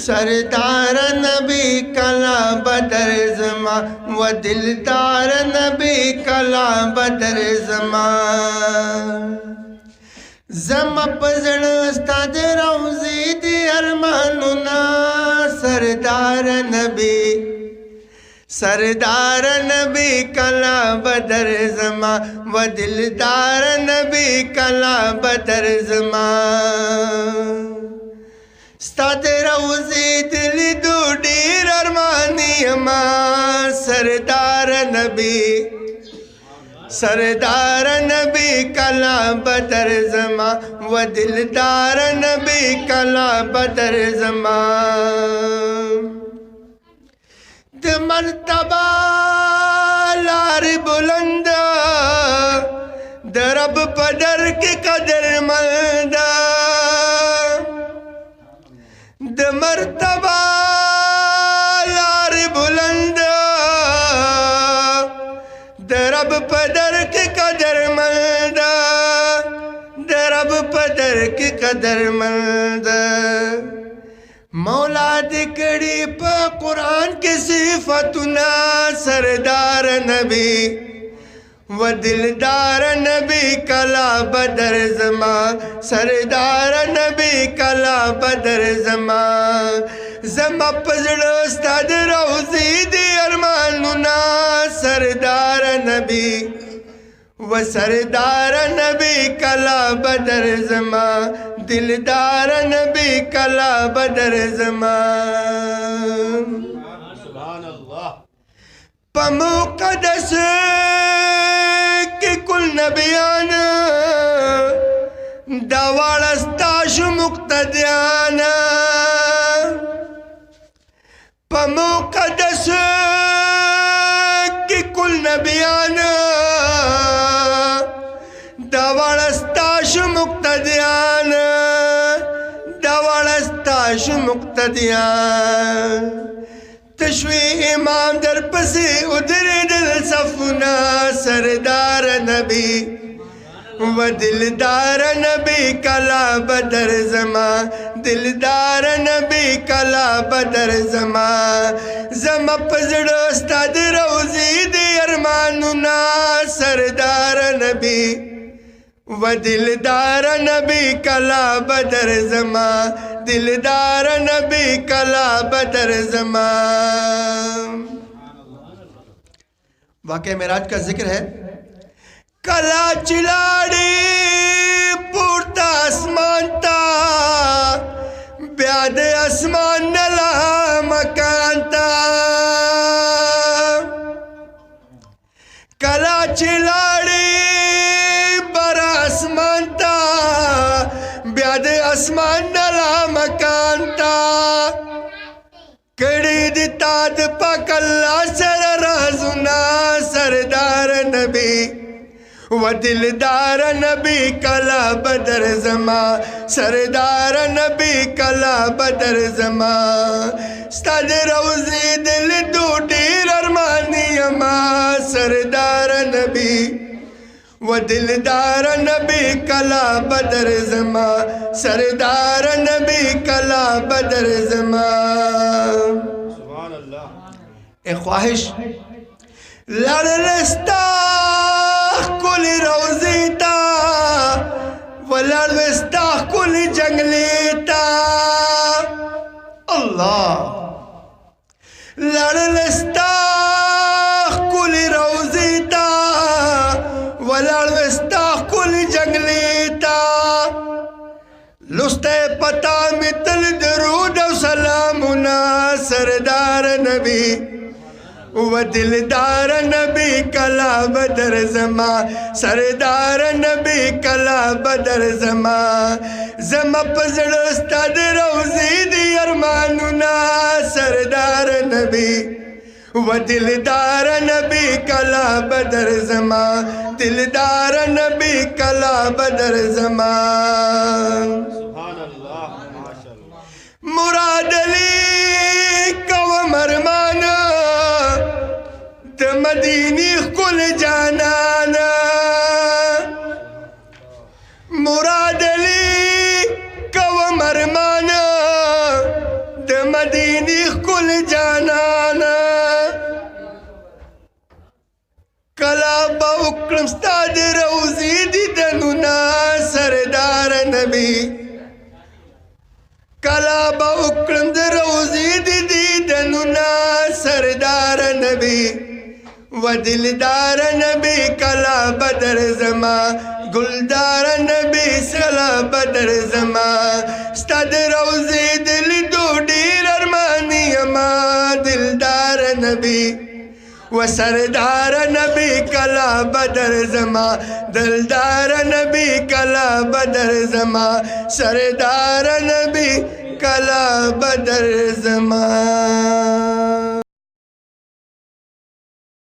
सरदार नबी कला बदर जमा व दिलदार नबी कला बदर जमा जमा पजण उस्ताद रौज़ी दी अरमानुना सरदार नबी कला बदर जमा व दिलदार नबी कला बदर जमा उस्ताद रौज़ी दिल दूडीर अरमानी अमा सरदार नबी कला बदर जमा व दिलदार नबी कला बदर जमा द मर्तबा लार बुलंद दरब पदर के कदर मंदा द मर्तबा लार बुलंद दरब पदर के कदर मंदा दरब पदर के कदर मंदा मौला दिकड़ी प कुरान के सिफतुना सरदार नबी व दिलदार नबी कला बदर जमा सरदार नबी कला बदर जमा जमा पजड़ो उस्ताद रौज़ी दी अरमानुना सरदार नबी व सरदार नबी कला बदर जमा दिलदार नबी कला बदर जमा पमुक़द्दस के कुल नबियान दवाड़स्ताशु मुक्तदियान पमुक़द्दस के कुल नबियान दवाड़स्ताशु मुक्तदियान दवाड़स्ताशु मुक्तदियान तश्वी इमाम दर पसे उधर दिल सफना सरदार नबी व दिलदार नबी कला बदर जमा दिलदार नबी कला बदर जमा जमा पजड़ो उस्ताद रौज़ी दी अरमानुना सरदार नबी व दिलदार नबी कला बदर जमा दिलदार नबी कला बदर जमा वाक़या मेराज का जिक्र है कला चिलाड़ी पूर्ता आसमानता ब्याद आसमान नला मकानता कला चिलाड़ी बरा आसमानता ब्याद आसमान नला मकानता कड़ी दी ताद पकल्ला सर राजुना सरदार नबी व दिलदार नबी कला बदर जमा सरदार नबी कला बदर जमा उस्ताद रौज़ी दिल दूडीर अरमानी अमा सरदार नबी व दिलदार नबी कला बदर जमा सरदार नबी कला बदर जमा सुभान अल्लाह एक ख्वाहिश लड़स्ता कुल रौज़ीता व लड़स्ता कुल जंगलीता अल्लाह लड़स्ता कुल रौज़ीता व लड़स्ता कुल जंगलीता लुस्ते पता मितल दरूद व सलामुना सरदार नबी व दिलदार नबी कला बदर जमा सरदार नबी कला बदर जमा जमा पजड़ो उस्ताद रौज़ी दी अरमानुना सरदार नबी व दिलदार नबी कला बदर जमा दिलदार नबी कला बदर जमा सुभान अल्लाह माशाअल्लाह मुराद अली कव मरमाना मदीनी कुल जानाना मुराद अली कव मरमाना मदीनी कुल जानाना कला बउक्रम स्ताद रौजी दीदनुना सरदार नबी कला बउक्रम रौजी दीदनुना सरदार नबी व दिलदार नबी कला बदर जमा गुलदार नबी सला बदर जमा स्ताद रौजी दिल दो डीर अरमानी अमा दिलदार नबी व सरदार नबी कला बदर जमा दिलदार नबी कला बदर जमा सरदार नबी कला बदर जमा।